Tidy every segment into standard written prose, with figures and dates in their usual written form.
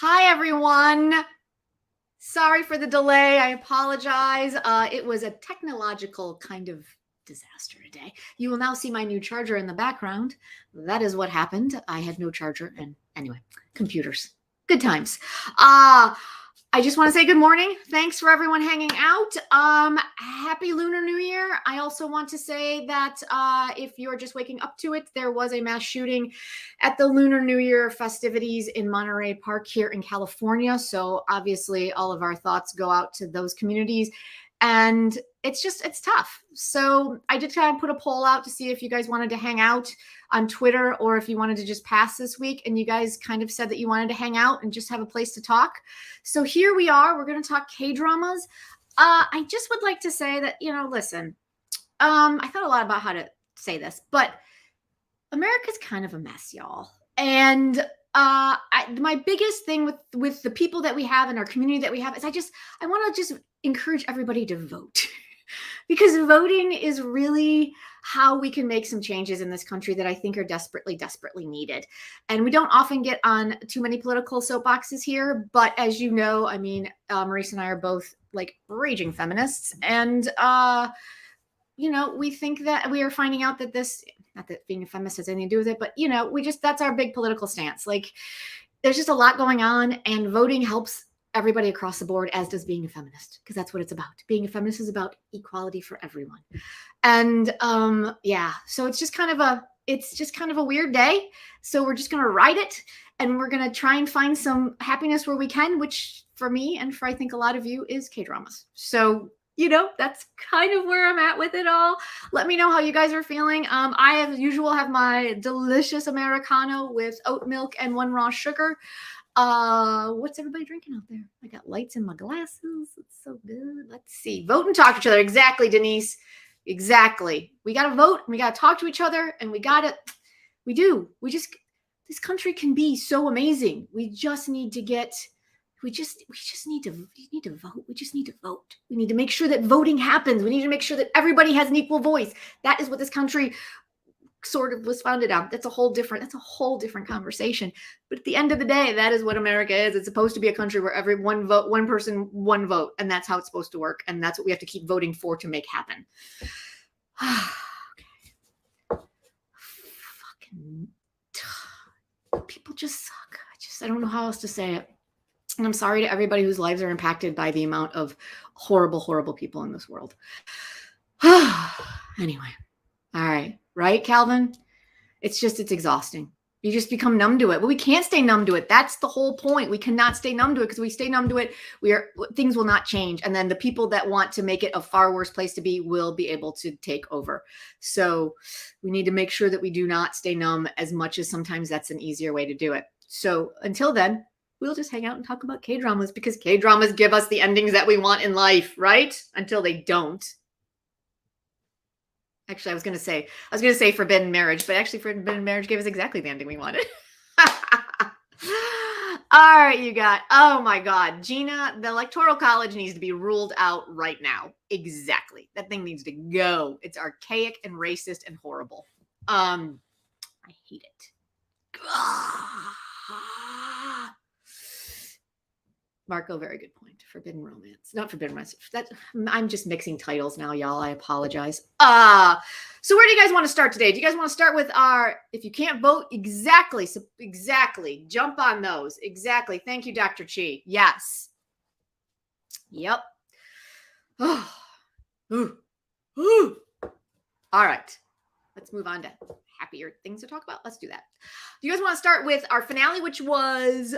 Hi, everyone. Sorry for the delay. I apologize. It was a technological kind of disaster today. You will now see my new charger in the background. That is what happened. I had no charger. And anyway, computers. Good times. I just want to say good morning. Thanks for everyone hanging out. Happy Lunar New Year. I also want to say that if you're just waking up to it, there was a mass shooting at the Lunar New Year festivities in Monterey Park here in California. So obviously all of our thoughts go out to those communities. And it's tough. So I did kind of put a poll out to see if you guys wanted to hang out on Twitter or if you wanted to just pass this week. And you guys kind of said that you wanted to hang out and just have a place to talk. So here we are. We're going to talk K-dramas. I just would like to say that, listen, I thought a lot about how to say this, but America's kind of a mess, y'all. And my biggest thing with the people that we have in our community that we have is I want to just encourage everybody to vote because voting is really how we can make some changes in this country that I think are desperately, desperately needed. And we don't often get on too many political soapboxes here, but as you know, I mean, Maurice and I are both like raging feminists. And, we think that we are finding out that this, not that being a feminist has anything to do with it, but, that's our big political stance. Like, there's just a lot going on, and voting helps everybody across the board, as does being a feminist, because that's what it's about. Being a feminist is about equality for everyone. And so it's just kind of a weird day. So we're just going to ride it, and we're going to try and find some happiness where we can, which for me and for I think a lot of you is K-dramas. So that's kind of where I'm at with it all. Let me know how you guys are feeling. I, as usual, have my delicious Americano with oat milk and 1 raw sugar. What's everybody drinking out there? I got lights in my glasses. It's so good. Let's see. Vote and talk to each other. Exactly, Denise. Exactly. We got to vote. And we got to talk to each other. And this country can be so amazing. We just need to vote. We just need to vote. We need to make sure that voting happens. We need to make sure that everybody has an equal voice. That is what this country sort of was founded on. That's a whole different conversation. But at the end of the day, that is what America is. It's supposed to be a country where every one person, one vote. And that's how it's supposed to work. And that's what we have to keep voting for to make happen. Okay. Fucking people just suck. I don't know how else to say it. And I'm sorry to everybody whose lives are impacted by the amount of horrible, horrible people in this world. Anyway. All right. Right, Calvin? It's exhausting. You just become numb to it. But we can't stay numb to it. That's the whole point. We cannot stay numb to it because we stay numb to it, things will not change. And then the people that want to make it a far worse place to be will be able to take over. So we need to make sure that we do not stay numb as much as sometimes that's an easier way to do it. So until then, we'll just hang out and talk about K-dramas because K-dramas give us the endings that we want in life, right? Until they don't. Actually, I was going to say forbidden marriage, but actually forbidden marriage gave us exactly the ending we wanted. All right, you got, oh my God, Gina, the Electoral College needs to be ruled out right now. Exactly. That thing needs to go. It's archaic and racist and horrible. I hate it. Marco, very good point. Forbidden romance. Not forbidden romance. I'm just mixing titles now, y'all. I apologize. So where do you guys want to start today? Do you guys want to start with if you can't vote? Exactly. So exactly. Jump on those. Exactly. Thank you, Dr. Chi. Yes. Yep. Oh. Ooh. Ooh. All right. Let's move on to happier things to talk about. Let's do that. Do you guys want to start with our finale, which was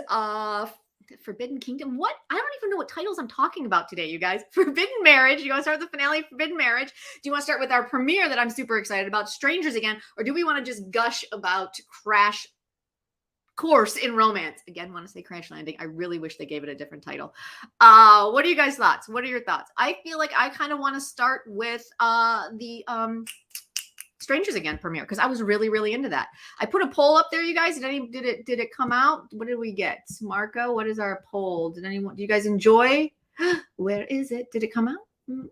Forbidden Kingdom. What? I don't even know what titles I'm talking about today, you guys. Forbidden Marriage. You want to start with the finale of Forbidden Marriage? Do you want to start with our premiere that I'm super excited about, Strangers Again? Or do we want to just gush about Crash Course in Romance? Again, want to say Crash Landing. I really wish they gave it a different title. What are you guys' thoughts? What are your thoughts? I feel like I kind of want to start with the Strangers Again premiere because I was really, really into that. I put a poll up there, you guys. Did it come out? What did we get? Marco, what is our poll? Do you guys enjoy? Where is it? Did it come out?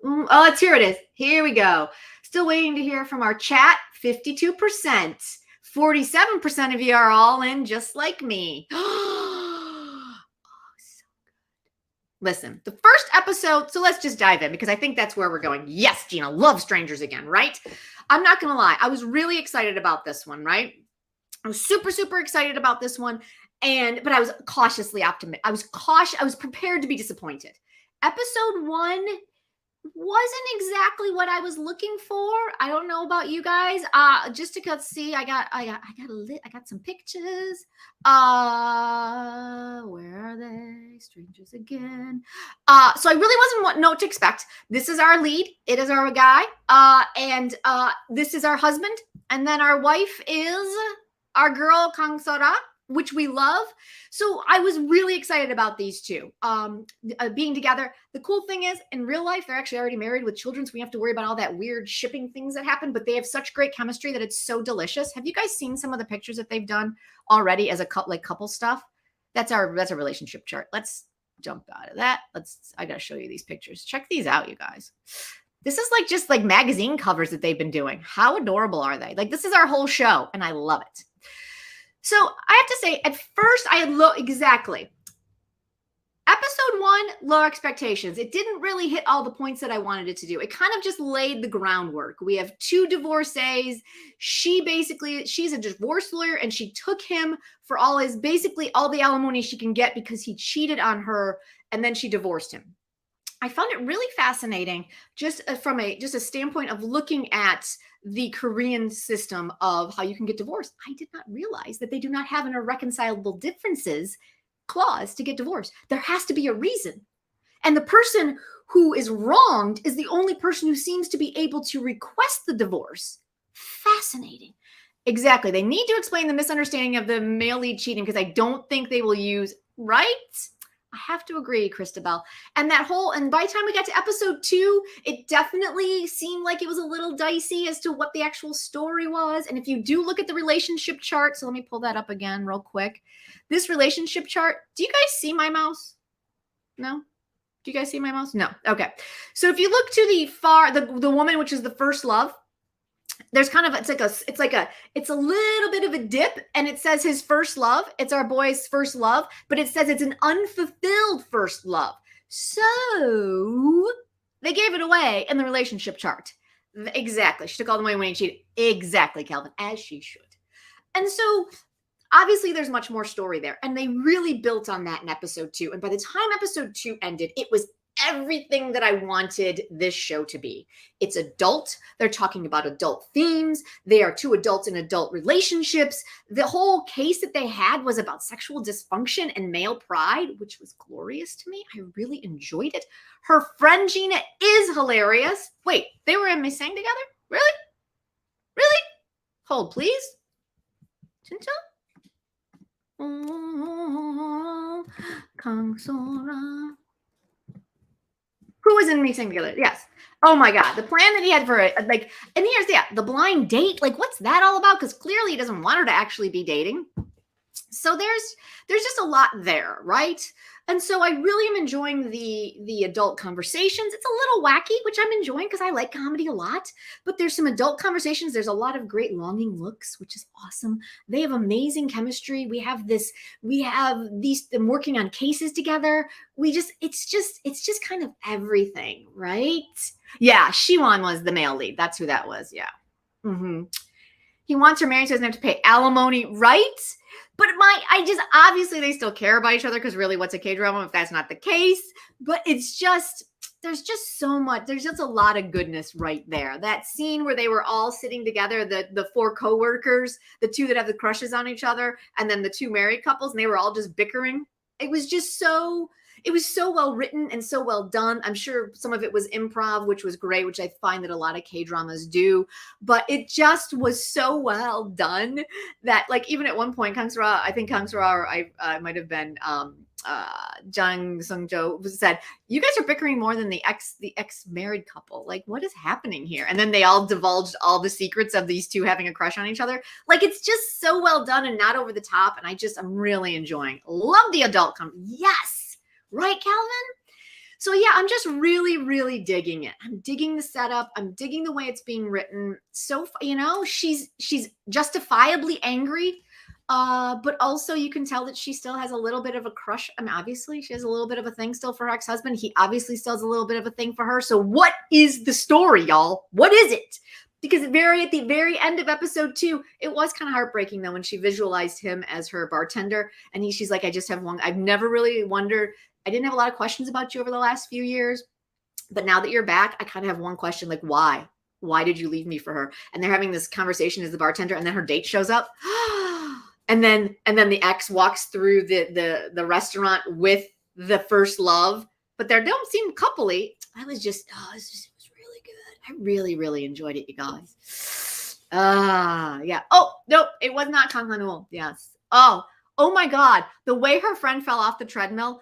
Oh, here it is. Here we go. Still waiting to hear from our chat. 52%. 47% of you are all in just like me. Listen, the first episode, so let's just dive in because I think that's where we're going. Yes, Gina, love Strangers Again, right? I'm not going to lie. I was really excited about this one, right? I was super, super excited about this one. But I was cautiously optimistic. I was prepared to be disappointed. Episode 1 wasn't exactly what I was looking for. I don't know about you guys. Just to see, I got some pictures. Where are they? Strangers Again. So I really wasn't know what to expect. This is our lead. It is our guy. And this is our husband. And then our wife is our girl Kang Sora, which we love. So I was really excited about these two being together. The cool thing is, in real life, they're actually already married with children, so we have to worry about all that weird shipping things that happen, but they have such great chemistry that it's so delicious. Have you guys seen some of the pictures that they've done already as a couple stuff? That's a relationship chart. Let's jump out of that. I got to show you these pictures. Check these out, you guys. This is just like magazine covers that they've been doing. How adorable are they? Like, this is our whole show, and I love it. So I have to say, at first, I had exactly. Episode 1, low expectations. It didn't really hit all the points that I wanted it to do. It kind of just laid the groundwork. We have 2 divorcees. She's a divorce lawyer, and she took him for basically all the alimony she can get because he cheated on her, and then she divorced him. I found it really fascinating just from a standpoint of looking at the Korean system of how you can get divorced. I did not realize that they do not have an irreconcilable differences clause to get divorced. There has to be a reason. And the person who is wronged is the only person who seems to be able to request the divorce. Fascinating. Exactly. They need to explain the misunderstanding of the male lead cheating because I don't think they will use, right? I have to agree, Christabel. And by the time we got to episode 2, it definitely seemed like it was a little dicey as to what the actual story was. And if you do look at the relationship chart, so let me pull that up again real quick. This relationship chart, do you guys see my mouse? No? Do you guys see my mouse? No. Okay. So if you look to the woman, which is the first love, there's kind of, it's a little bit of a dip, and it says his first love. It's our boy's first love, but it says it's an unfulfilled first love. So they gave it away in the relationship chart. Exactly. She took all the money when he cheated. Exactly, Calvin, as she should. And so obviously there's much more story there, and they really built on that in episode 2. And by the time episode 2 ended, it was everything that I wanted this show to be. It's adult. They're talking about adult themes. They are 2 adults in adult relationships. The whole case that they had was about sexual dysfunction and male pride, which was glorious to me. I really enjoyed it. Her friend Gina is hilarious. Wait, they were in Miss Sang together? Really? Really? Hold, please. Chincha? Kang Sora. Who was in Me Sing Together? Yes. Oh my God. The plan that he had for it, and here's the blind date. What's that all about? Because clearly he doesn't want her to actually be dating. So there's just a lot there, right? And so I really am enjoying the adult conversations. It's a little wacky, which I'm enjoying because I like comedy a lot. But there's some adult conversations. There's a lot of great longing looks, which is awesome. They have amazing chemistry. We have them working on cases together. It's just kind of everything, right? Yeah, Shiwon was the male lead. That's who that was. Yeah. Mm-hmm. He wants her married so he doesn't have to pay alimony, right? But obviously they still care about each other because really what's a K-drama if that's not the case? But there's just so much. There's just a lot of goodness right there. That scene where they were all sitting together, the 4 coworkers, the 2 that have the crushes on each other, and then the 2 married couples, and they were all just bickering. it was just so, it was so well written and so well done. I'm sure some of it was improv, which was great, which I find that a lot of K-dramas do, but it just was so well done that, like, even at one point, I think Kangsra, or I might have been Jang Sung-jo, said, "You guys are bickering more than the ex married couple. Like, what is happening here?" And then they all divulged all the secrets of these two having a crush on each other. Like, it's just so well done and not over the top. And I'm really enjoying. Love the adult yes, right, Calvin? So yeah, I'm just really, really digging it. I'm digging the setup. I'm digging the way it's being written. So, you know, she's justifiably angry. But also you can tell that she still has a little bit of a crush. I mean, obviously she has a little bit of a thing still for her ex-husband. He obviously still has a little bit of a thing for her. So what is the story, y'all? What is it? Because at the very end of episode 2, it was kind of heartbreaking though, when she visualized him as her bartender. And she's like, I just have one. I've never really wondered. I didn't have a lot of questions about you over the last few years, but now that you're back, I kind of have one question, like, why? Why did you leave me for her? And they're having this conversation as the bartender, and then her date shows up. And then the ex walks through the restaurant with the first love, but they don't seem coupley. I was just, it was really good. I really, really enjoyed it, you guys. Yeah. Oh, no, it was not Kang Han-woo. Yes. Oh my God. The way her friend fell off the treadmill,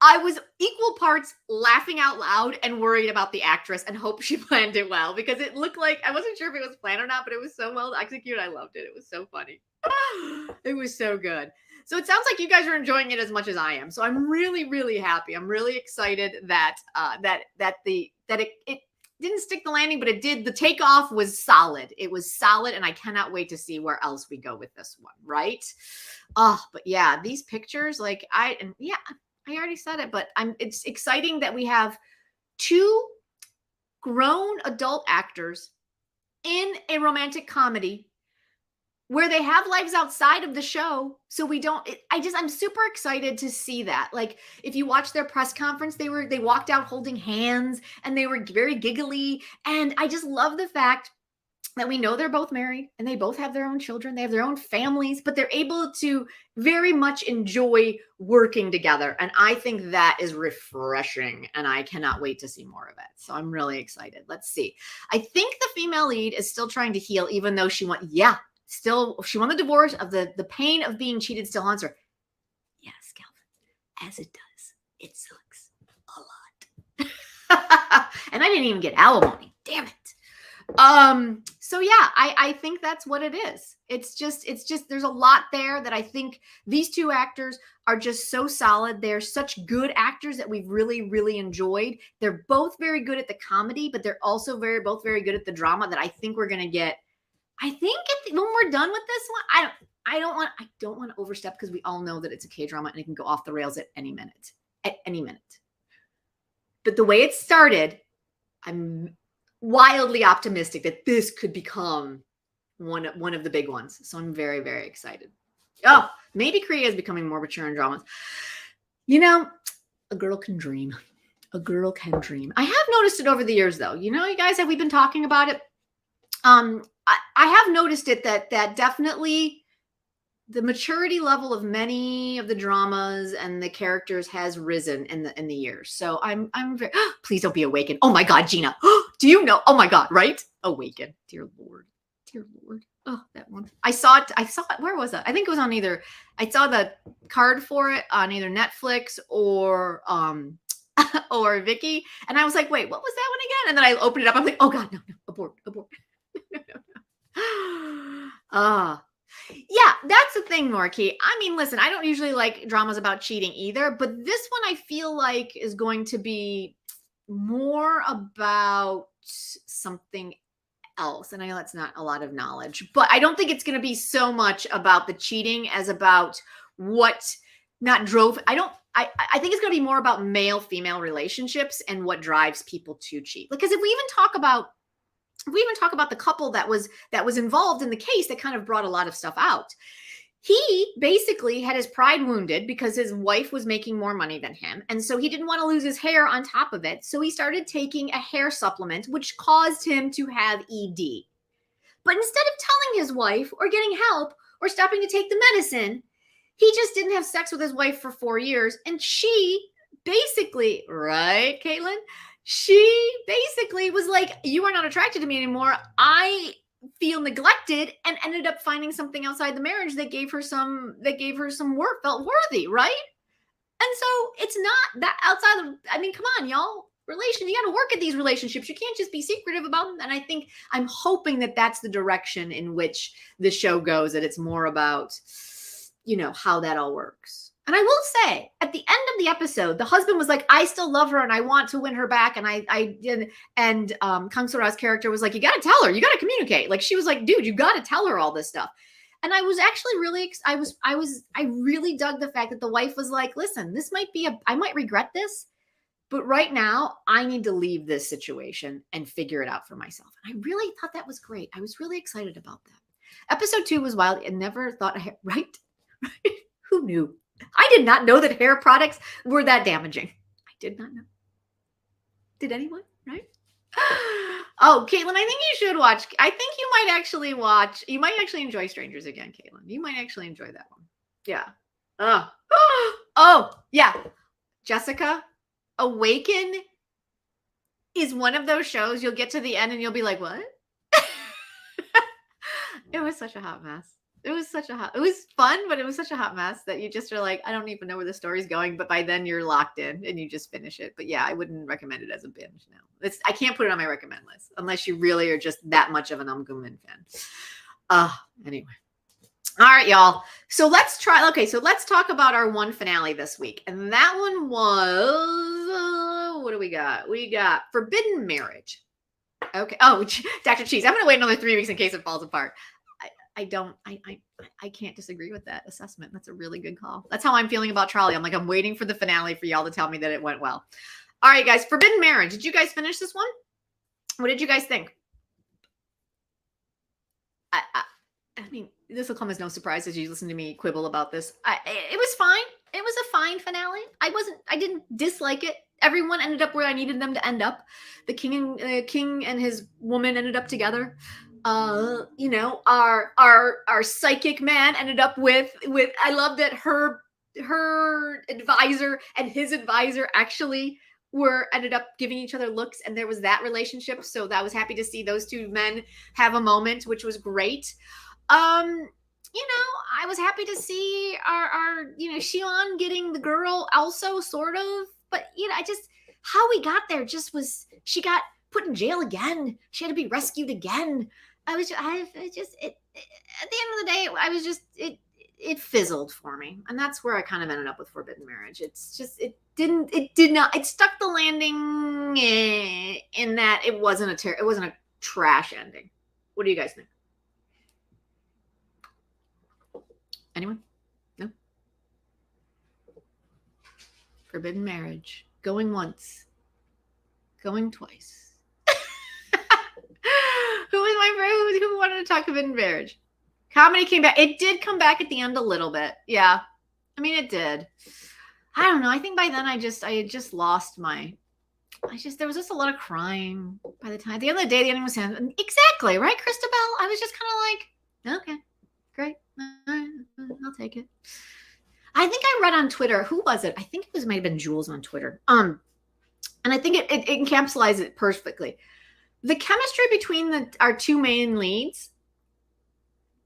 I was equal parts laughing out loud and worried about the actress and hope she planned it well, because it looked like, I wasn't sure if it was planned or not, but it was so well executed. I loved it. It was so funny. It was so good. So it sounds like you guys are enjoying it as much as I am. So I'm really, really happy. I'm really excited that it didn't stick the landing, but it did. The takeoff was solid. It was solid, and I cannot wait to see where else we go with this one, right? But yeah, these pictures, like I already said it, but it's exciting that we have 2 grown adult actors in a romantic comedy where they have lives outside of the show. So I'm super excited to see that. Like, if you watch their press conference, they walked out holding hands and they were very giggly. And I just love the fact that we know they're both married and they both have their own children. They have their own families, but they're able to very much enjoy working together. And I think that is refreshing, and I cannot wait to see more of it. So I'm really excited. Let's see. I think the female lead is still trying to heal, even though she won the divorce. Of the pain of being cheated still haunts her. Yes, Calvin, as it does. It sucks a lot. And I didn't even get alimony. Damn it. So yeah, I think that's what it is. It's just, there's a lot there that I think these 2 actors are just so solid. They're such good actors that we've really, really enjoyed. They're both very good at the comedy, but they're also both very good at the drama that I think we're going to get. I think when we're done with this one, I don't want to overstep, because we all know that it's a K-drama and it can go off the rails at any minute. But the way it started, I'm wildly optimistic that this could become one of the big ones. So I'm very, very excited. Oh, maybe Korea is becoming more mature in dramas. You know, a girl can dream. A girl can dream. I have noticed it over the years, though. You know, you guys, have we been talking about it? I have noticed it that definitely the maturity level of many of the dramas and the characters has risen in the years. So I'm very, please don't be Awaken. Oh my God, Gina. Do you know? Oh my God, right? Awaken. Dear Lord. Dear Lord. Oh, that one. I saw it. Where was that? I think it was on I saw the card for it on either Netflix or or Vicky. And I was like, wait, what was that one again? And then I opened it up. I'm like, oh God, no, abort. Yeah, that's the thing, Morky. I mean, listen, I don't usually like dramas about cheating either, but this one I feel like is going to be more about something else. And I know that's not a lot of knowledge, but I don't think it's going to be so much about the cheating as about what not drove. I think it's going to be more about male-female relationships and what drives people to cheat. Because if we even talk about the couple that was involved in the case that kind of brought a lot of stuff out. He basically had his pride wounded because his wife was making more money than him. And so he didn't want to lose his hair on top of it. So he started taking a hair supplement, which caused him to have ED. But instead of telling his wife or getting help or stopping to take the medicine, He just didn't have sex with his wife for 4 years. And she basically, right, Caitlin? She basically was like, you are not attracted to me anymore. I feel neglected, and ended up finding something outside the marriage that gave her some worth, felt worthy, right? And so it's not that outside of, I mean, come on, y'all. You got to work at these relationships. You can't just be secretive about them. And I think I'm hoping that that's the direction in which the show goes, that it's more about, how that all works. And I will say, at the end of the episode, the husband was like, I still love her and I want to win her back. And I did. And Kang So-ra's character was like, you got to tell her, you got to communicate. Like, she was like, dude, you got to tell her all this stuff. And I was actually really, I really dug the fact that the wife was like, listen, I might regret this, but right now I need to leave this situation and figure it out for myself. And I really thought that was great. I was really excited about that. Episode 2 was wild. I never thought, right? Who knew? I did not know that hair products were that damaging. I did not know. Did anyone? Right? Oh, Caitlin, I think you should watch. I think you might actually watch. You might actually enjoy Strangers Again, Caitlin. You might actually enjoy that one. Yeah. Oh, yeah. Jessica, Awaken is one of those shows you'll get to the end and you'll be like, what? It was such a hot mess. It was fun, but it was such a hot mess that you just are like, I don't even know where the story's going. But by then you're locked in and you just finish it. But yeah, I wouldn't recommend it as a binge now. I can't put it on my recommend list unless you really are just that much of an Gumin fan. Anyway. All right, y'all. So let's talk about our one finale this week. And that one was, what do we got? We got Forbidden Marriage. Okay. Oh, Dr. Cheese. I'm going to wait another 3 weeks in case it falls apart. I can't disagree with that assessment. That's a really good call. That's how I'm feeling about Trolley. I'm like, I'm waiting for the finale for y'all to tell me that it went well. All right, guys, Forbidden Marriage. Did you guys finish this one? What did you guys think? I mean, this will come as no surprise as you listen to me quibble about this. It was fine. It was a fine finale. I didn't dislike it. Everyone ended up where I needed them to end up. The king and his woman ended up together. Our psychic man ended up with I love that her advisor and his advisor actually ended up giving each other looks, and there was that relationship. So I was happy to see those two men have a moment, which was great. I was happy to see our Xion getting the girl also, sort of, but how we got there just was, she got put in jail again. She had to be rescued again. At the end of the day, it fizzled for me. And that's where I kind of ended up with Forbidden Marriage. It stuck the landing in that it wasn't a trash ending. What do you guys think? Anyone? No? Forbidden Marriage. Going once. Going twice. Who wanted to talk Forbidden Marriage? Comedy came back. It did come back at the end a little bit. Yeah. I mean, it did. I don't know. I think by then I had just lost my, there was just a lot of crying by the time. At the end of the day, the ending was exactly, right, Christabel? I was just kind of like, okay, great. I'll take it. I think I read on Twitter, who was it? I think it might have been Jules on Twitter. And I think it encapsulates it perfectly. The chemistry between our two main leads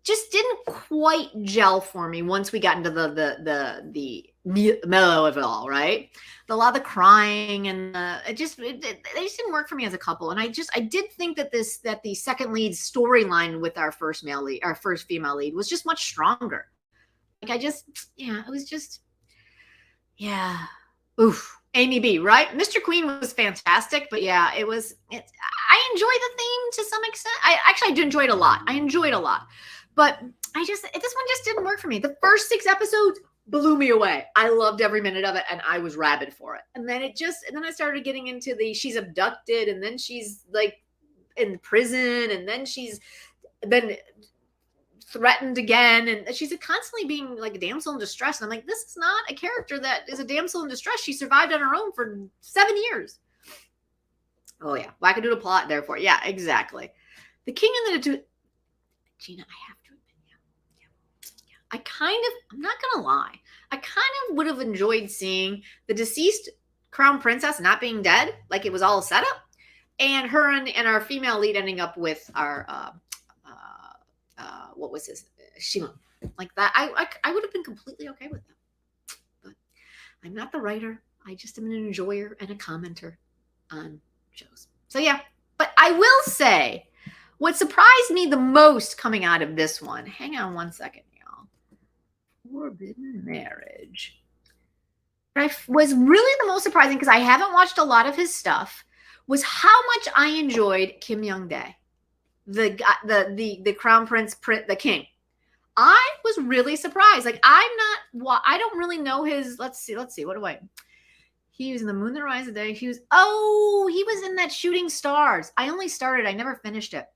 just didn't quite gel for me once we got into the mellow of it all, right? A lot of the crying and they just didn't work for me as a couple. And I did think that the second lead storyline with our first female lead was just much stronger. Like it was just, yeah. Oof. Amy B, right? Mr. Queen was fantastic, but yeah, I enjoy the theme to some extent. I did enjoy it a lot. But this one just didn't work for me. The first 6 episodes blew me away. I loved every minute of it, and I was rabid for it. And then I started getting into she's abducted, and then she's like in prison, and then she's been threatened again, and she's constantly being like a damsel in distress. And I'm like, this is not a character that is a damsel in distress. She survived on her own for 7 years. Oh yeah, wackadoodle plot. Therefore, yeah, exactly. The king and the Gina, I have to admit, yeah. I'm not going to lie, I kind of would have enjoyed seeing the deceased crown princess not being dead, like it was all set up, and her and our female lead ending up with our, what was his, Shimon. Like that, I would have been completely okay with that. But I'm not the writer. I just am an enjoyer and a commenter on shows. So yeah, but I will say what surprised me the most coming out of this one, hang on one second, y'all. Forbidden Marriage. What I was really the most surprising, because I haven't watched a lot of his stuff, was how much I enjoyed Kim Young-dae, the crown prince, the king. I was really surprised. Like, I don't really know his, let's see, what do I, he was in The Moon That Rises Day. He was in that Shooting Stars. I only started, I never finished it.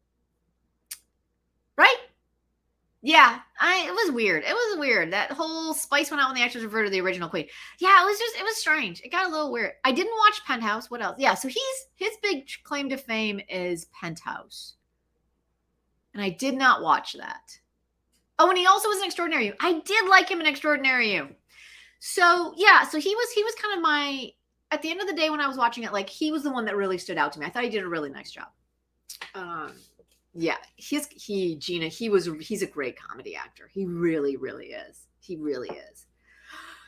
Right? Yeah, it was weird. It was weird. That whole spice went out when the actors referred to the original queen. Yeah, it was strange. It got a little weird. I didn't watch Penthouse. What else? Yeah, so his big claim to fame is Penthouse. And I did not watch that. Oh, and he also was in Extraordinary You. I did like him in Extraordinary You. So yeah, so he was kind of my, at the end of the day when I was watching it, like he was the one that really stood out to me. I thought he did a really nice job. Yeah, he's a great comedy actor. He really, really is. He really is.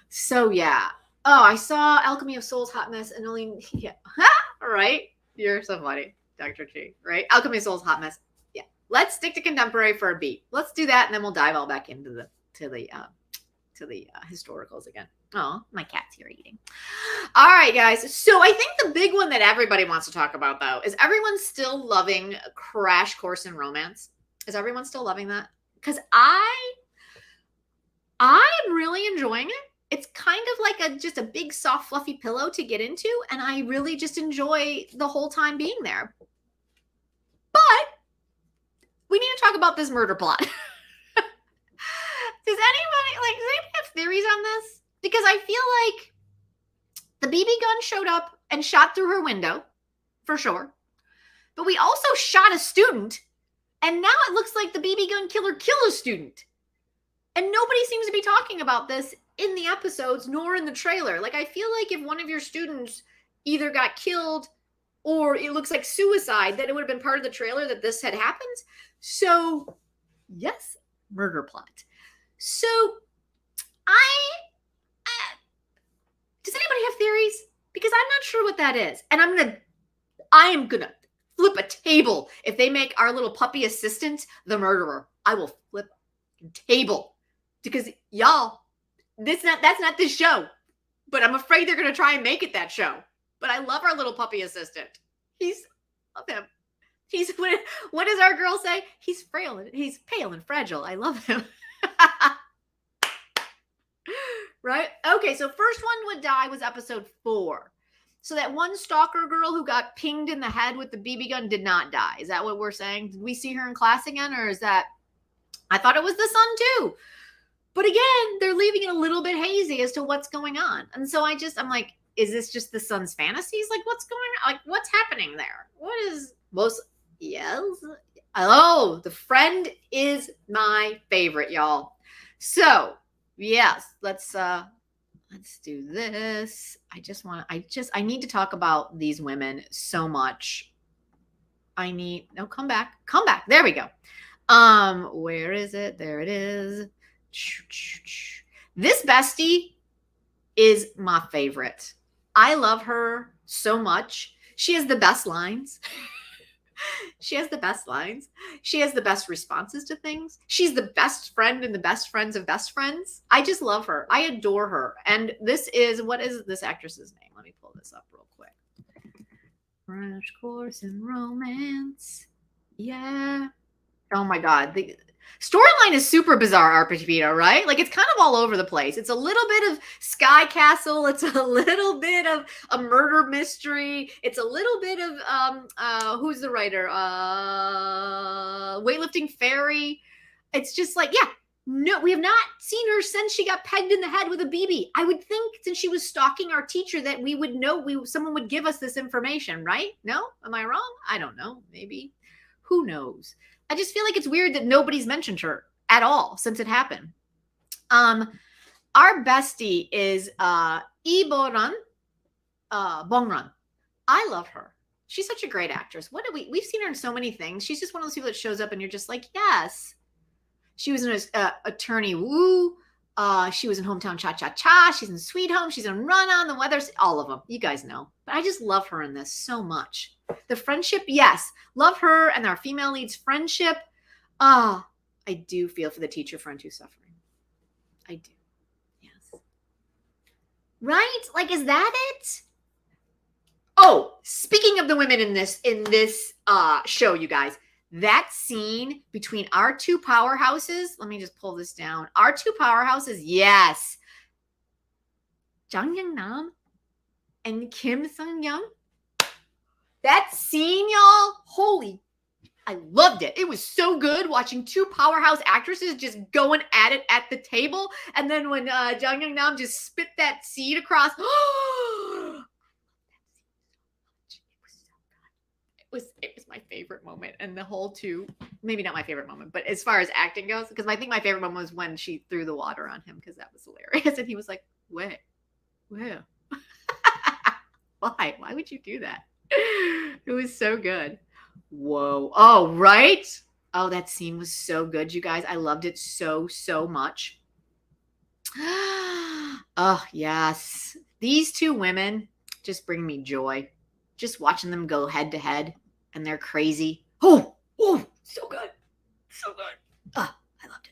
So yeah. Oh, I saw Alchemy of Souls, Hot Mess, and only, yeah. All right. You're so funny, Dr. G, right? Alchemy of Souls, Hot Mess. Yeah. Let's stick to contemporary for a beat. Let's do that, and then we'll dive all back into the historicals again. Oh, my cat's here eating. All right, guys. So I think the big one that everybody wants to talk about, though, is everyone still loving Crash Course in Romance? Is everyone still loving that? Because I'm really enjoying it. It's kind of like just a big, soft, fluffy pillow to get into, and I really just enjoy the whole time being there. But we need to talk about this murder plot. Does anybody have theories on this? Because I feel like the BB gun showed up and shot through her window, for sure. But we also shot a student, and now it looks like the BB gun killer killed a student. And nobody seems to be talking about this in the episodes, nor in the trailer. Like, I feel like if one of your students either got killed or it looks like suicide, that it would have been part of the trailer that this had happened. So, yes, murder plot. So, does anybody have theories? Because I'm not sure what that is. And I am gonna flip a table if they make our little puppy assistant the murderer. I will flip a table. Because y'all, that's not this show. But I'm afraid they're gonna try and make it that show. But I love our little puppy assistant. Love him. What does our girl say? He's frail. He's pale and fragile. I love him. Right? Okay, so first one would die was episode 4. So that one stalker girl who got pinged in the head with the BB gun did not die. Is that what we're saying? Did we see her in class again? Or is that, I thought it was the son too. But again, they're leaving it a little bit hazy as to what's going on. And so I'm like, is this just the son's fantasies? Like, what's going on? Like, what's happening there? What is most, yes. Oh, the friend is my favorite, y'all. So, yes, let's do this. I need to talk about these women so much. Come back. There we go. Where is it? There it is. This bestie is my favorite. I love her so much. She has the best lines. She has the best lines. She has the best responses to things. She's the best friend and the best friends of best friends. I just love her. I adore her. And what is this actress's name? Let me pull this up real quick. Crash Course in Romance. Yeah. Oh my God. The storyline is super bizarre, Arpachito, right? Like, it's kind of all over the place. It's a little bit of Sky Castle. It's a little bit of a murder mystery. It's a little bit of, who's the writer? Weightlifting Fairy. It's just like, yeah, no, we have not seen her since she got pegged in the head with a BB. I would think since she was stalking our teacher that we would know, someone would give us this information, right? No? Am I wrong? I don't know. Maybe. Who knows? I just feel like it's weird that nobody's mentioned her at all since it happened. Our bestie is Iboran Bongran. I love her. She's such a great actress. We've seen her in so many things. She's just one of those people that shows up and you're just like, yes. She was in Attorney Woo. She was in Hometown Cha Cha Cha. She's in Sweet Home. She's in Run on the Weather. All of them. You guys know. But I just love her in this so much. The friendship, yes. Love her and our female lead's friendship. I do feel for the teacher friend who's suffering. I do. Yes. Right? Like, is that it? Oh, speaking of the women in this show, you guys, that scene between our two powerhouses, let me just pull this down. Our two powerhouses, yes. Jang Young-nam and Kim Sung-young. That scene, y'all, holy, I loved it. It was so good watching two powerhouse actresses just going at it at the table. And then when Jang Young-nam just spit that seed across, it was my favorite moment. And the whole two, maybe not my favorite moment, but as far as acting goes, because I think my favorite moment was when she threw the water on him, because that was hilarious. And he was like, where? Why would you do that? It was so good. Whoa. Oh, right. Oh, that scene was so good, you guys. I loved it so much. Oh, yes. These two women just bring me joy. Just watching them go head to head, and they're crazy. Oh, so good. So good. Oh, I loved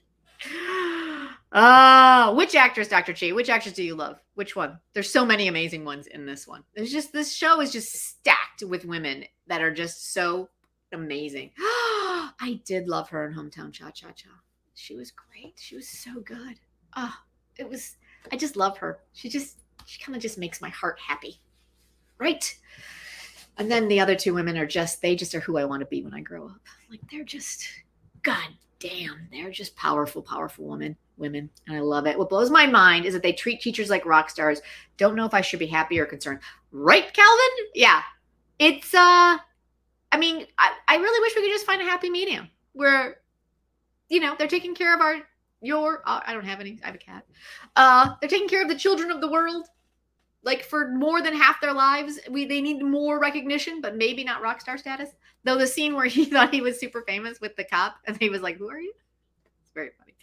it. Which actress, Dr. Chi? Which actress do you love? Which one? There's so many amazing ones in this one. This show is just stacked with women that are just so amazing. I did love her in Hometown Cha Cha Cha. She was great. She was so good. I just love her. She kind of just makes my heart happy. Right? And then the other two women they just are who I want to be when I grow up. Like, they're just, god damn, they're just powerful women. And I love it. What blows my mind is that they treat teachers like rock stars. Don't know if I should be happy or concerned. Right, Calvin? Yeah. It's, I really wish we could just find a happy medium where, they're taking care of I don't have any, I have a cat. They're taking care of the children of the world. Like, for more than half their lives, they need more recognition, but maybe not rock star status. Though the scene where he thought he was super famous with the cop, and he was like, who are you? It's very funny.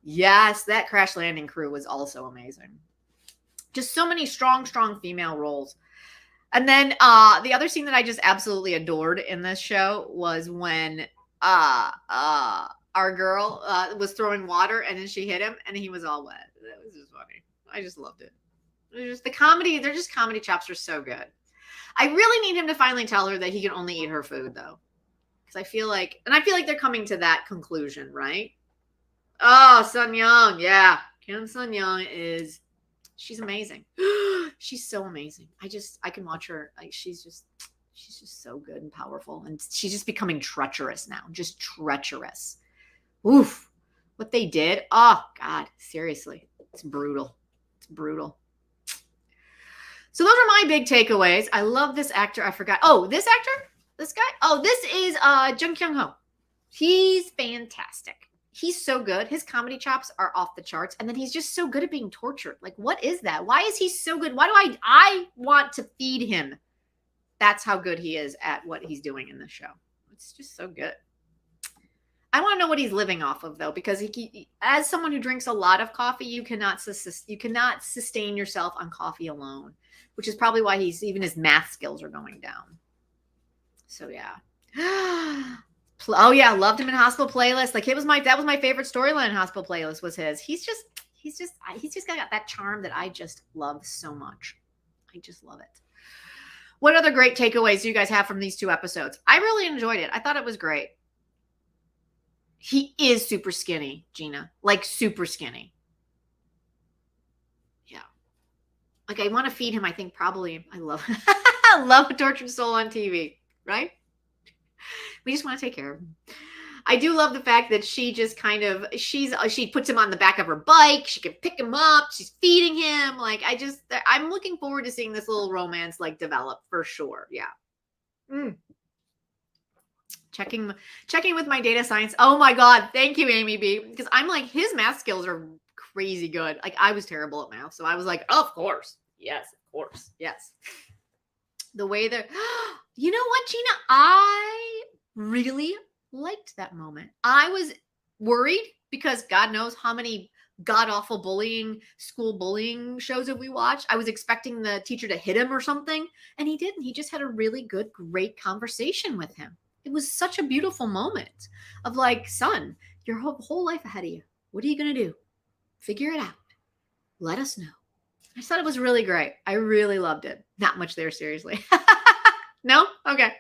Yes, that Crash Landing crew was also amazing. Just so many strong female roles. And then the other scene that I just absolutely adored in this show was when our girl was throwing water, and then she hit him, and he was all wet. That was just funny. I just loved it. Just the comedy, comedy chops are so good. I really need him to finally tell her that he can only eat her food, though. Because I feel like they're coming to that conclusion, right? Oh, Sun Young. Yeah. Kim Sun Young she's amazing. She's so amazing. I can watch her. Like, she's just so good and powerful. And she's just becoming treacherous now. Just treacherous. Oof. What they did. Oh, God. Seriously. It's brutal. So those are my big takeaways. I love this actor. I forgot. Oh, this actor? This guy? Oh, this is Jung Kyung-ho. He's fantastic. He's so good. His comedy chops are off the charts. And then he's just so good at being tortured. Like, what is that? Why is he so good? Why do I want to feed him? That's how good he is at what he's doing in this show. It's just so good. I want to know what he's living off of, though, because as someone who drinks a lot of coffee, you cannot sustain yourself on coffee alone, which is probably why even his math skills are going down. So yeah. Oh yeah, loved him in Hospital Playlist. Like, that was my favorite storyline in Hospital Playlist was his. He's just got that charm that I just love so much. I just love it. What other great takeaways do you guys have from these two episodes? I really enjoyed it. I thought it was great. He is super skinny, Gina. Like, super skinny. Yeah. Like, I want to feed him. I think probably I love I love a tortured soul on TV, right? We just want to take care of him. I do love the fact that she just she puts him on the back of her bike. She can pick him up. She's feeding him. Like, I'm looking forward to seeing this little romance, like, develop for sure. Yeah. checking with my data science. Oh my God. Thank you, Amy B. Because I'm like, his math skills are crazy good. Like I was terrible at math. So I was like, of course. Yes, of course. Yes. The way that, you know what, Gina? I really liked that moment. I was worried because God knows how many god-awful school bullying shows that we watched. I was expecting the teacher to hit him or something, and he didn't. He just had a really good, great conversation with him. It was such a beautiful moment of like, son, your whole life ahead of you. What are you going to do? Figure it out. Let us know. I thought it was really great. I really loved it. Not much there, seriously. No? Okay.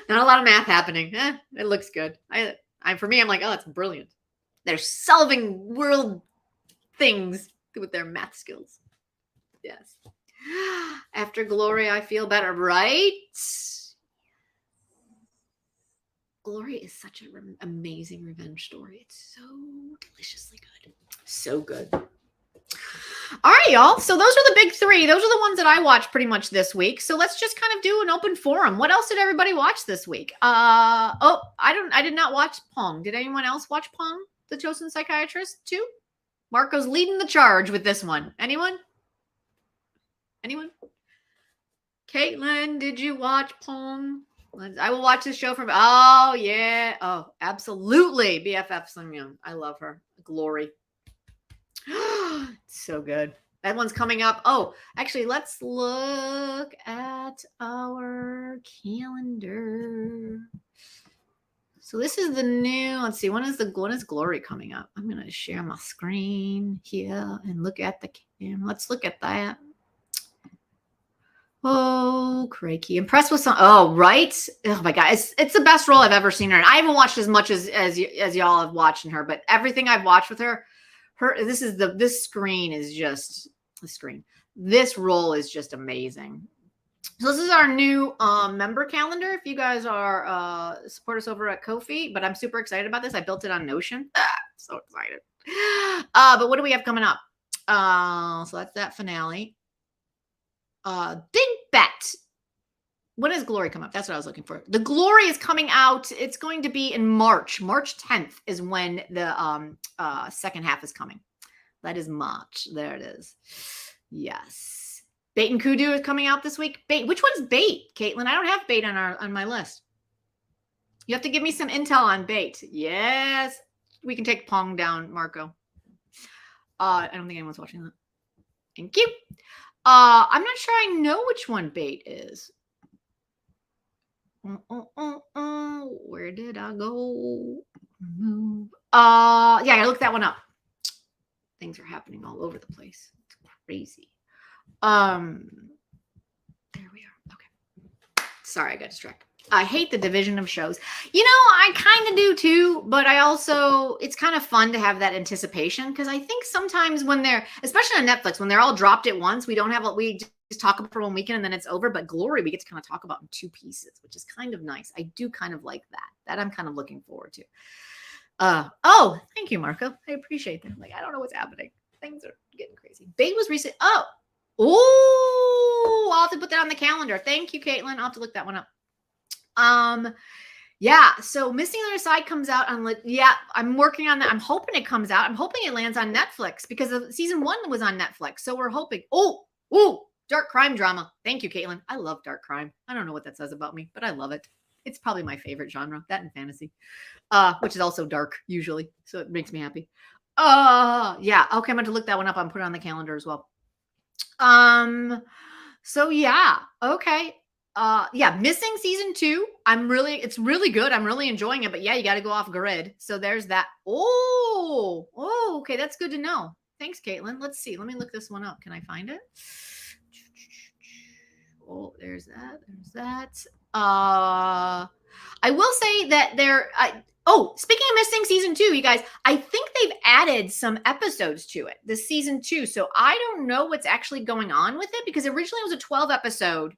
Not a lot of math happening. It looks good. For me, I'm like, oh, it's brilliant. They're solving world things with their math skills. Yes. After Glory, I feel better, right? Glory is such an amazing revenge story. It's so deliciously good. So good. All right, y'all. So those are the big three. Those are the ones that I watched pretty much this week. So let's just kind of do an open forum. What else did everybody watch this week? I did not watch POONG. Did anyone else watch POONG, The Chosen Psychiatrist, too? Marco's leading the charge with this one. Anyone? Caitlin, did you watch POONG? I will watch this show from. Oh, yeah. Oh, absolutely. BFF Sun Young. I love her. Glory. So good. That one's coming up. Oh, actually, let's look at our calendar. So this is the new, let's see, when is Glory coming up? I'm going to share my screen here and look at the camera. Let's look at that. Oh, crikey. Impressed with some. Oh, right. Oh my God. It's the best role I've ever seen her in. I haven't watched as much as y'all have watched her, but everything I've watched with her, this screen is just the screen. This role is just amazing. So this is our new member calendar. If you guys are support us over at Ko-fi, but I'm super excited about this. I built it on Notion. So excited. But what do we have coming up? So that's that finale. Dingbat. When does Glory come up? That's what I was looking for. The Glory is coming out. It's going to be in March. March 10th is when the second half is coming. That is March. There it is. Yes. Bait and Kudu is coming out this week. Bait. Which one's Bait, Caitlin? I don't have Bait on my list. You have to give me some intel on Bait. Yes. We can take POONG down, Marco. I don't think anyone's watching that. Thank you. I'm not sure I know which one Bait is. Where did I go? Move. Yeah, I looked that one up. Things are happening all over the place. It's crazy. There we are. Okay. Sorry, I got distracted. I hate the division of shows. You know, I kind of do too, but I also, it's kind of fun to have that anticipation because I think sometimes when they're, especially on Netflix, when they're all dropped at once, we don't have what we just talk about for one weekend and then it's over. But Glory, we get to kind of talk about in two pieces, which is kind of nice. I do kind of like that. That I'm kind of looking forward to. Oh, thank you, Marco. I appreciate that. Like, I don't know what's happening. Things are getting crazy. Bait was recent. Oh, I'll have to put that on the calendar. Thank you, Caitlin. I'll have to look that one up. Yeah, so Missing the Other Side comes out on, yeah, I'm working on that. I'm hoping it comes out. I'm hoping it lands on Netflix because season 1 was on Netflix. So we're hoping. Oh, dark crime drama. Thank you, Caitlin. I love dark crime. I don't know what that says about me, but I love it. It's probably my favorite genre, that and fantasy, which is also dark usually. So it makes me happy. Yeah. Okay. I'm going to look that one up. I'm putting it on the calendar as well. So yeah. Okay. Yeah, Missing season 2. It's really good. I'm really enjoying it, but yeah, you got to go off grid. So there's that. Oh, okay. That's good to know. Thanks, Caitlin. Let's see. Let me look this one up. Can I find it? Oh, there's that. I will say that speaking of Missing season 2, you guys, I think they've added some episodes to it, this season 2. So I don't know what's actually going on with it because originally it was a 12 episode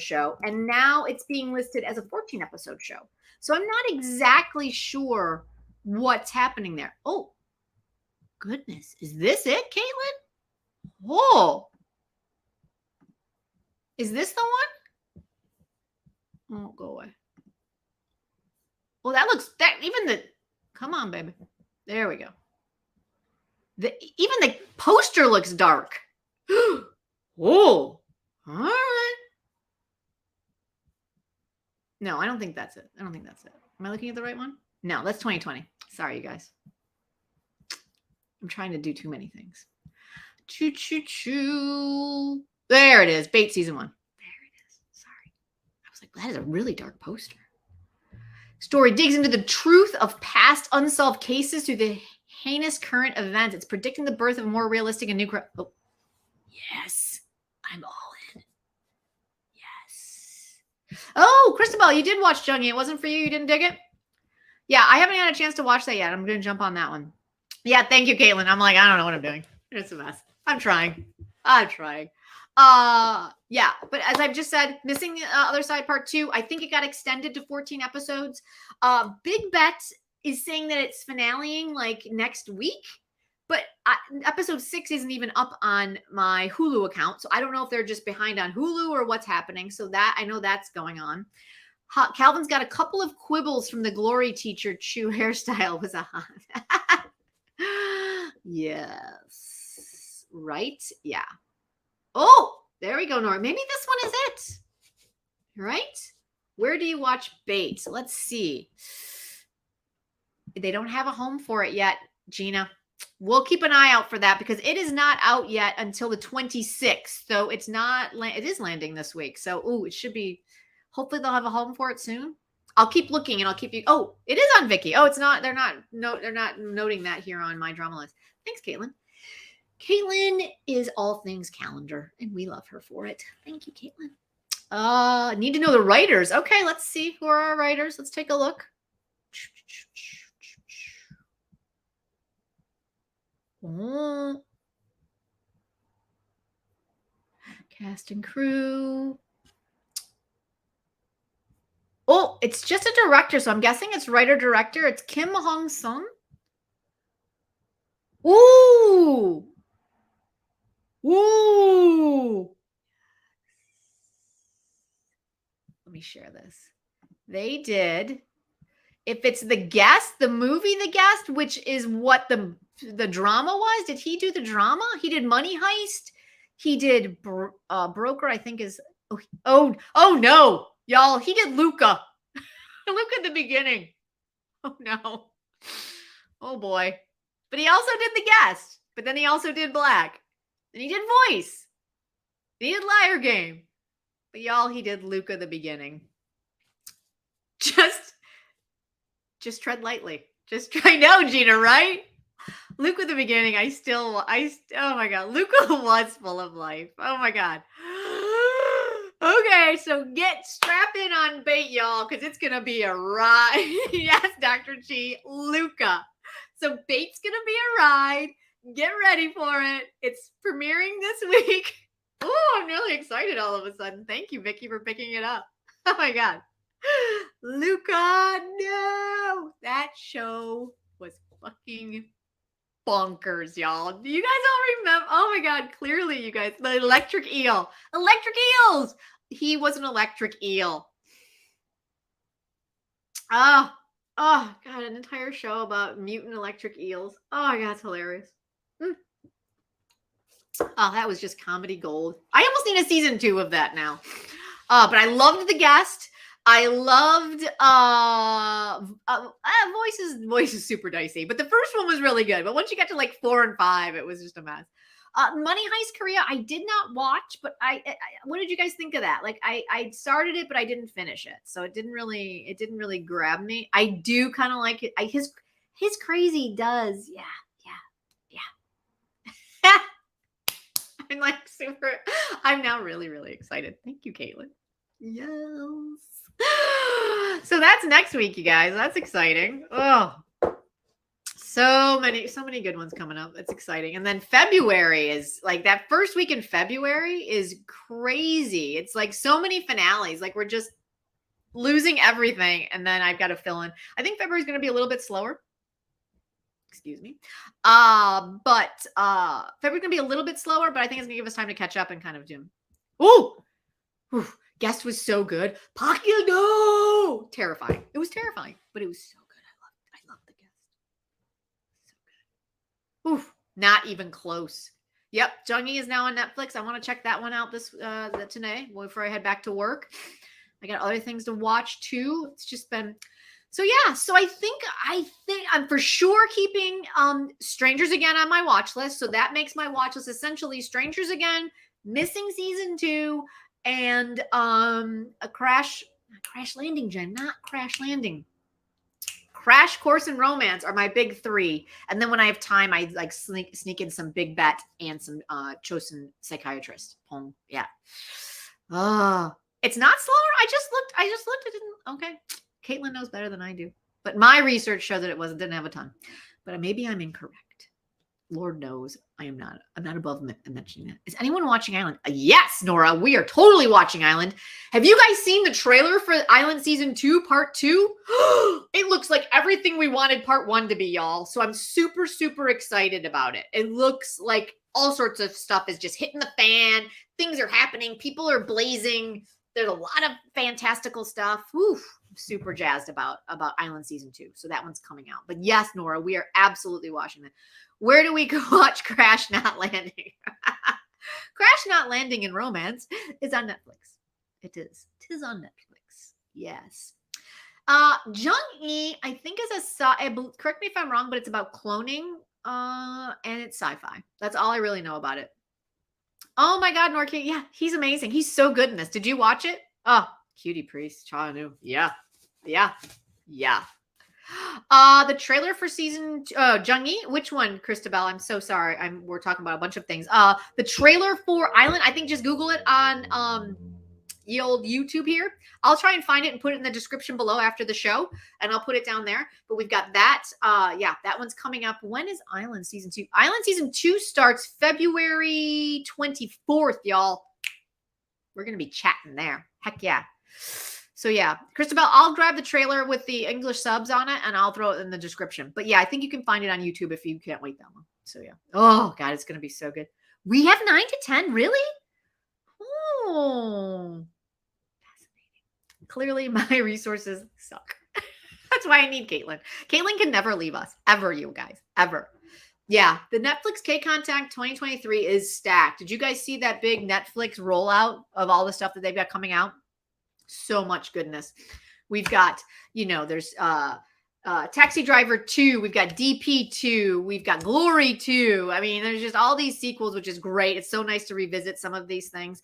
show, and now it's being listed as a 14 episode show. So I'm not exactly sure what's happening there. Oh, goodness. Is this it, Caitlin? Oh. Is this the one? Oh, go away. Well, that looks that even the. Come on, baby. There we go. Even the poster looks dark. Oh, all right. No, I don't think that's it. I don't think that's it. Am I looking at the right one? No, that's 2020. Sorry, you guys. I'm trying to do too many things. Choo, choo, choo. There it is. Bait season 1. There it is. Sorry. I was like, that is a really dark poster. Story digs into the truth of past unsolved cases through the heinous current events. It's predicting the birth of a more realistic and new crime. Oh, yes. I'm all in. Yes. Oh, Christabel, you did watch Jungie. It wasn't for you. You didn't dig it? Yeah, I haven't had a chance to watch that yet. I'm going to jump on that one. Yeah, thank you, Caitlin. I'm like, I don't know what I'm doing. It's a mess. I'm trying. Yeah, but as I've just said, Missing the Other Side Part 2, I think it got extended to 14 episodes. Big Bet is saying that it's finaleing like next week, but episode 6 isn't even up on my Hulu account, so I don't know if they're just behind on Hulu or what's happening. So that I know that's going on. Calvin's got a couple of quibbles from the Glory Teacher Chew hairstyle was on. Yes. Right? Yeah. Oh, there we go, Nora. Maybe this one is it. Right? Where do you watch Bait? Let's see. They don't have a home for it yet, Gina. We'll keep an eye out for that because it is not out yet until the 26th. So it's not, it is landing this week. So, ooh, it should be, hopefully they'll have a home for it soon. I'll keep looking and I'll keep you. Oh, it is on Viki. Oh, it's not. They're not noting that here on my drama list. Thanks, Caitlin. Caitlin is all things calendar, and we love her for it. Thank you, Caitlin. Need to know the writers. Okay, let's see who are our writers. Let's take a look. Oh. Cast and crew. Oh, it's just a director, so I'm guessing it's writer-director. It's Kim Hong-sung. Ooh. Ooh. Let me share this. They did. If it's The Guest, the movie The Guest, which is what the drama was. Did he do the drama? He did Money Heist. He did Broker, I think is. Oh no, y'all. He did Luca. Luca at the beginning. Oh no. Oh boy. But he also did The Guest. But then he also did Black. And he did Voice. And he did Liar Game. But y'all, he did Luca the beginning. Just tread lightly. Just try. No, Gina, right? Luca the beginning. Oh my God. Luca was full of life. Oh my God. Okay, so strap in on Bait, y'all, because it's going to be a ride. Yes, Dr. G, Luca. So Bait's going to be a ride. Get ready for it. It's premiering this week. Oh, I'm really excited all of a sudden. Thank you, Vicky, for picking it up. Oh my God. Luca, no. That show was fucking bonkers, y'all. Do you guys all remember? Oh my God, clearly you guys. The electric eel. Electric eels. He was an electric eel. Oh God, an entire show about mutant electric eels. Oh my God, it's hilarious. Oh, that was just comedy gold. I almost need a season 2 of that now. But I loved The Guest. I loved Voice is super dicey, but the first one was really good. But once you got to like 4 and 5, it was just a mess. Money Heist Korea, I did not watch, but I what did you guys think of that? Like I started it, but I didn't finish it, so it didn't really grab me. I do kind of like it. His crazy does, yeah. I'm like I'm now really, really excited. Thank you, Caitlin. Yes. So that's next week, you guys. That's exciting. Oh, so many good ones coming up. It's exciting. And then February is like that first week in February is crazy. It's like so many finales. Like we're just losing everything. And then I've got to fill in. I think February is going to be a little bit slower. Excuse me. But February's going to be a little bit slower, but I think it's going to give us time to catch up and kind of do. Ooh. Guest was so good. Pakil, no! Terrifying. It was terrifying, but it was so good. I loved the guest. So good. Oof, not even close. Yep, Jung-Yi is now on Netflix. I want to check that one out today before I head back to work. I got other things to watch too. It's just been so yeah. So I think I'm for sure keeping Strangers Again on my watch list. So that makes my watch list essentially Strangers Again, Missing Season 2, and a Crash Landing, Jen, not Crash Landing. Crash Course and Romance are my big 3. And then when I have time, I like sneak in some Big Bet and some Chosen Psychiatrist. POONG. Yeah. It's not slower. I just looked. It didn't. Okay. Caitlin knows better than I do. But my research showed that it didn't have a ton. But maybe I'm incorrect. Lord knows I'm not above mentioning that. Is anyone watching Island? Yes, Nora, we are totally watching Island. Have you guys seen the trailer for Island Season 2, Part 2? It looks like everything we wanted Part 1 to be, y'all. So I'm super, super excited about it. It looks like all sorts of stuff is just hitting the fan. Things are happening. People are blazing. There's a lot of fantastical stuff. Whew. I'm super jazzed about Island Season 2. So that one's coming out. But yes, Nora, we are absolutely watching that. Where do we go watch Crash Not Landing? Crash Not Landing in Romance is on Netflix. It is. It is on Netflix. Yes. Jung-Yi, I think is correct me if I'm wrong, but it's about cloning. And it's sci-fi. That's all I really know about it. Oh my God, Norky. Yeah, he's amazing. He's so good in this. Did you watch it? Oh, Cutie Priest. Chanu. Yeah. Yeah. Yeah. The trailer for season Jung-Yi, which one, Christabel? I'm so sorry. We're talking about a bunch of things. The trailer for Island, I think just Google it on the old YouTube here. I'll try and find it and put it in the description below after the show, and I'll put it down there. But we've got that. Yeah, that one's coming up. When is Island Season 2? Island Season 2 starts February 24th, y'all. We're gonna be chatting there. Heck yeah. So yeah, Christabel, I'll grab the trailer with the English subs on it and I'll throw it in the description. But yeah, I think you can find it on YouTube if you can't wait that long. So yeah. Oh God, it's going to be so good. We have 9 to 10. Really? Oh, fascinating. Clearly my resources suck. That's why I need Caitlin. Caitlin can never leave us. Ever, you guys. Ever. Yeah. The Netflix K-Contact 2023 is stacked. Did you guys see that big Netflix rollout of all the stuff that they've got coming out? So much goodness. We've got, there's Taxi Driver 2. We've got DP 2. We've got Glory 2. I mean, there's just all these sequels, which is great. It's so nice to revisit some of these things.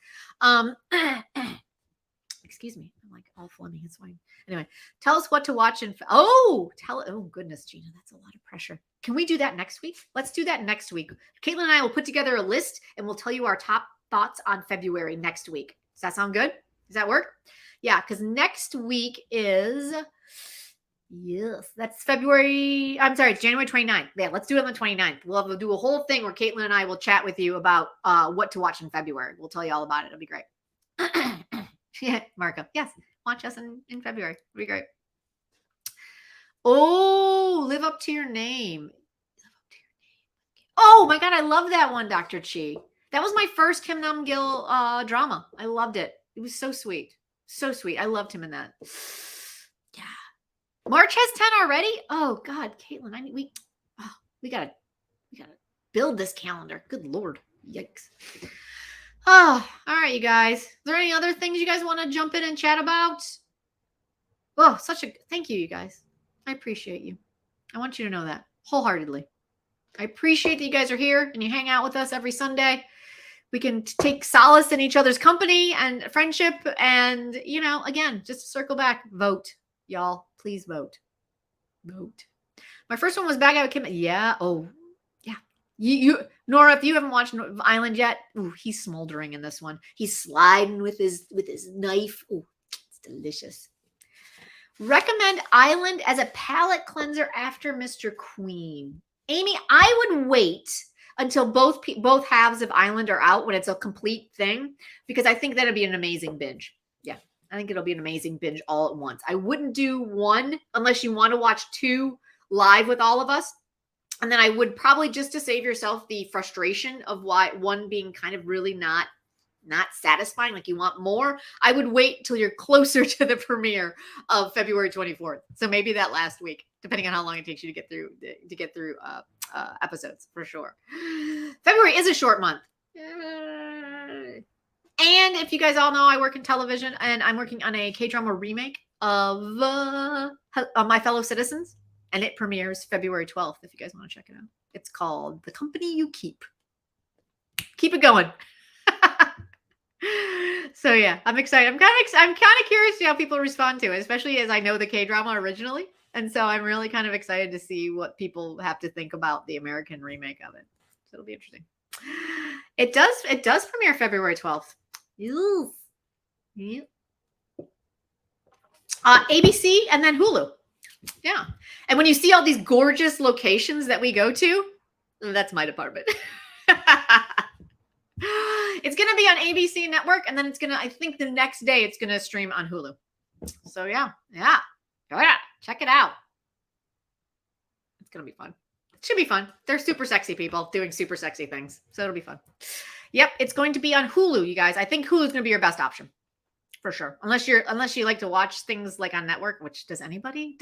Excuse me. I'm like all Fleming. It's fine. Anyway, tell us what to watch. Oh goodness, Gina, that's a lot of pressure. Can we do that next week? Let's do that next week. Caitlin and I will put together a list and we'll tell you our top thoughts on February next week. Does that sound good? Does that work? Yeah, because next week is, yes, that's January 29th. Yeah, let's do it on the 29th. We'll do a whole thing where Caitlin and I will chat with you about what to watch in February. We'll tell you all about it. It'll be great. Yeah, Marco. Yes, watch us in February. It'll be great. Oh, Live Up to Your Name. Oh my God, I love that one, Dr. Chi. That was my first Kim Nam-gil drama. I loved it. It was so sweet. So sweet. I loved him in that. Yeah. March has 10 already? Oh God, Caitlin, we gotta build this calendar. Good Lord. Yikes. Oh, all right, you guys. Is there any other things you guys want to jump in and chat about? Oh, thank you, you guys. I appreciate you. I want you to know that wholeheartedly. I appreciate that you guys are here and you hang out with us every Sunday. We can take solace in each other's company and friendship. And, again, just to circle back, vote, y'all. Please vote. Vote. My first one was Bag Out Kim. Yeah. Oh, yeah. You, Nora, if you haven't watched Island yet, ooh, he's smoldering in this one. He's sliding with his knife. Ooh, it's delicious. Recommend Island as a palate cleanser after Mr. Queen. Amy, I would wait until both halves of Island are out when it's a complete thing, because I think that'd be an amazing binge. Yeah, I think it'll be an amazing binge all at once. I wouldn't do one unless you want to watch 2 live with all of us. And then I would probably, just to save yourself the frustration of why one being kind of really not not satisfying, like you want more, I would wait till you're closer to the premiere of February 24th. So maybe that last week, depending on how long it takes you to get through episodes, for sure. February is a short month. And if you guys all know, I work in television, and I'm working on a K-drama remake of My Fellow Citizens, and it premieres February 12th if you guys want to check it out. It's called The Company You Keep. Keep it going. So yeah, I'm excited. I'm kind of curious to see how people respond to it, especially as I know the K-drama originally. And so I'm really kind of excited to see what people have to think about the American remake of it. So it'll be interesting. It does premiere February 12th. Yeah. ABC and then Hulu. Yeah. And when you see all these gorgeous locations that we go to, that's my department. It's going to be on ABC Network, and then I think the next day it's going to stream on Hulu. So yeah. Check it out. It's going to be fun. It should be fun. They're super sexy people doing super sexy things. So it'll be fun. Yep. It's going to be on Hulu, you guys. I think Hulu is going to be your best option. For sure. Unless you like to watch things like on network, which does anybody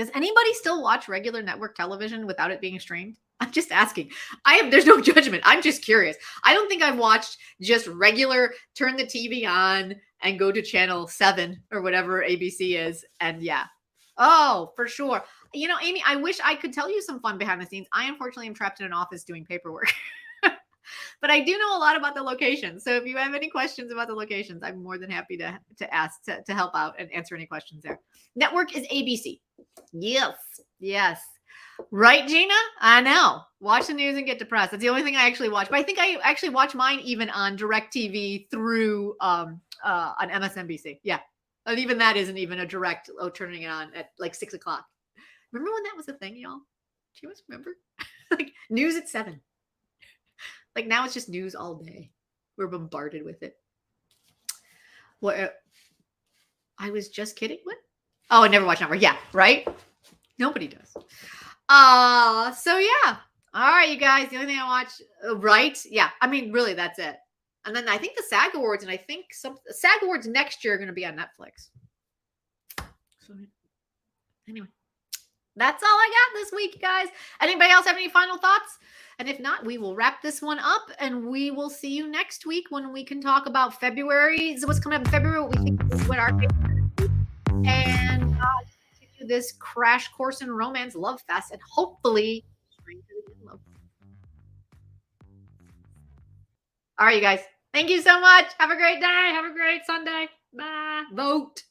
still watch regular network television without it being streamed? I'm just asking. There's no judgment. I'm just curious. I don't think I've watched just regular turn the TV on and go to channel 7 or whatever ABC is. And yeah. Oh, for sure. You know, Amy, I wish I could tell you some fun behind the scenes. I unfortunately am trapped in an office doing paperwork. But I do know a lot about the locations. So if you have any questions about the locations, I'm more than happy to ask, to help out and answer any questions there. Network is ABC. Yes. Right, Gina? I know. Watch the news and get depressed. That's the only thing I actually watch. But I think I actually watch mine even on DirecTV through on MSNBC. Yeah. And even that isn't even a direct, turning it on at like 6 o'clock. Remember when that was a thing, y'all? Do you guys remember? Like news at 7. Like now it's just news all day. We're bombarded with it. What? I was just kidding. What? Oh, I never watch network. Yeah, right? Nobody does. So yeah. All right, you guys. The only thing I watch, right? Yeah. I mean, really, that's it. And then I think the SAG Awards, and I think some SAG Awards next year are going to be on Netflix. So anyway, that's all I got this week, guys. Anybody else have any final thoughts? And if not, we will wrap this one up, and we will see you next week when we can talk about February. So what's coming up in February, what we think is what our favorite, and continue this crash course in romance love fest, and hopefully love. All right, you guys. Thank you so much. Have a great day. Have a great Sunday. Bye. Vote.